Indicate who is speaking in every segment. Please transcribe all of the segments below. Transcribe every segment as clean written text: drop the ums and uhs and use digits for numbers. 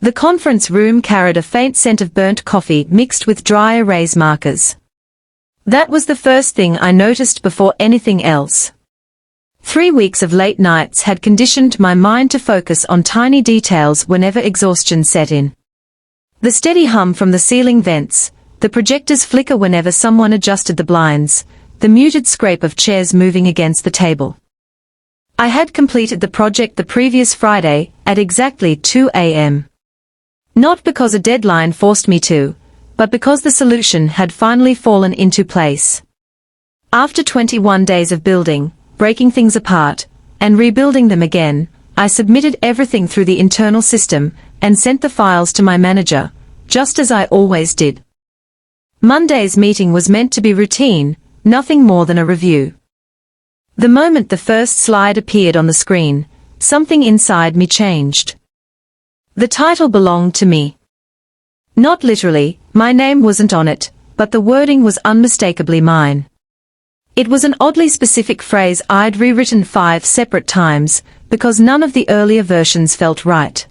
Speaker 1: The conference room carried a faint scent of burnt coffee mixed with dry erase markers. That was the first thing I noticed before anything else. 3 weeks of late nights had conditioned my mind to focus on tiny details whenever exhaustion set in. The steady hum from the ceiling vents, the projector's flicker whenever someone adjusted the blinds, the muted scrape of chairs moving against the table. I had completed the project the previous Friday, at exactly 2 a.m. Not because a deadline forced me to, but because the solution had finally fallen into place. After 21 days of building, breaking things apart, and rebuilding them again, I submitted everything through the internal system, and sent the files to my manager, just as I always did. Monday's meeting was meant to be routine, nothing more than a review. The moment the first slide appeared on the screen, something inside me changed. The title belonged to me. Not literally, my name wasn't on it, but the wording was unmistakably mine. It was an oddly specific phrase I'd rewritten 5 separate times, because none of the earlier versions felt right.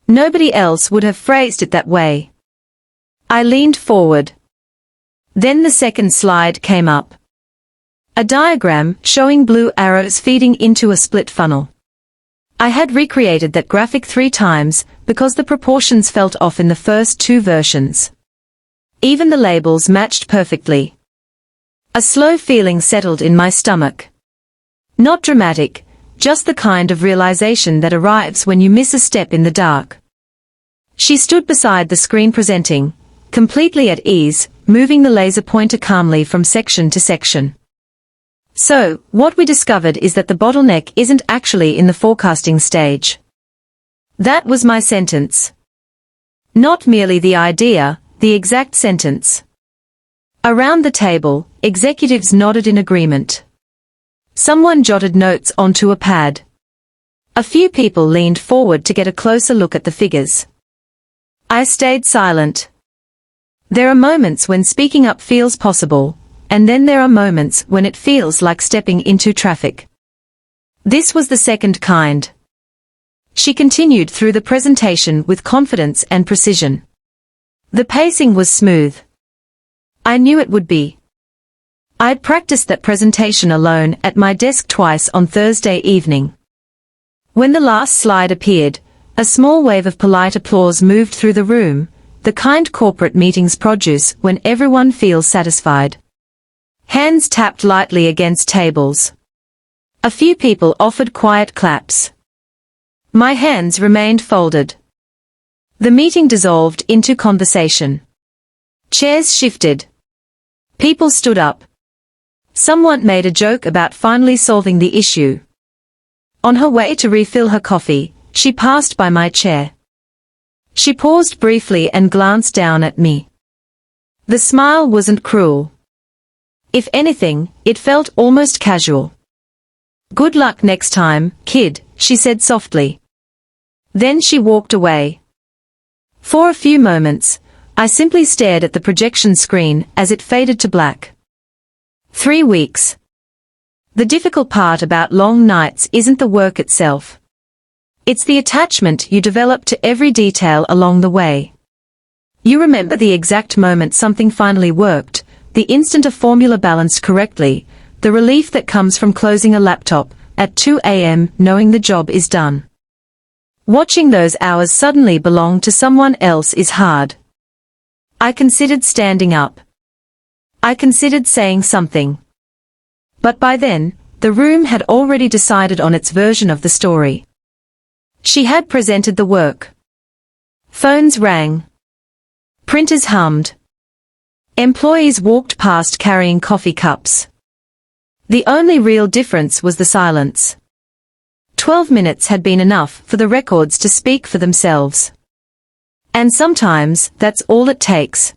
Speaker 1: Nobody else would have phrased it that way. I leaned forward. Then the second slide came up. A diagram showing blue arrows feeding into a split funnel. I had recreated that graphic 3 times, because the proportions felt off in the first 2 versions. Even the labels matched perfectly. A slow feeling settled in my stomach. Not dramatic, just the kind of realization that arrives when you miss a step in the dark. She stood beside the screen presenting, completely at ease, moving the laser pointer calmly from section to section. So, what we discovered is that the bottleneck isn't actually in the forecasting stage. That was my sentence. Not merely the idea, the exact sentence. Around the table, executives nodded in agreement. Someone jotted notes onto a pad. A few people leaned forward to get a closer look at the figures. I stayed silent. There are moments when speaking up feels possible, and then there are moments when it feels like stepping into traffic. This was the second kind. She continued through the presentation with confidence and precision. The pacing was smooth. I knew it would be. I'd practiced that presentation alone at my desk twice on Thursday evening. When the last slide appeared, a small wave of polite applause moved through the room, the kind corporate meetings produce when everyone feels satisfied. Hands tapped lightly against tables. A few people offered quiet claps. My hands remained folded. The meeting dissolved into conversation. Chairs shifted. People stood up. Someone made a joke about finally solving the issue. On her way to refill her coffee, she passed by my chair. She paused briefly and glanced down at me. The smile wasn't cruel. If anything, it felt almost casual. "Good luck next time, kid," she said softly. Then she walked away. For a few moments, I simply stared at the projection screen as it faded to black. 3 weeks. The difficult part about long nights isn't the work itself. It's the attachment you develop to every detail along the way. You remember the exact moment something finally worked, the instant a formula balanced correctly, the relief that comes from closing a laptop at 2 a.m. knowing the job is done. Watching those hours suddenly belong to someone else is hard. I considered standing up. I considered saying something. But by then, the room had already decided on its version of the story. She had presented the work. Phones rang. Printers hummed. Employees walked past carrying coffee cups. The only real difference was the silence. 12 minutes had been enough for the records to speak for themselves. And sometimes, that's all it takes.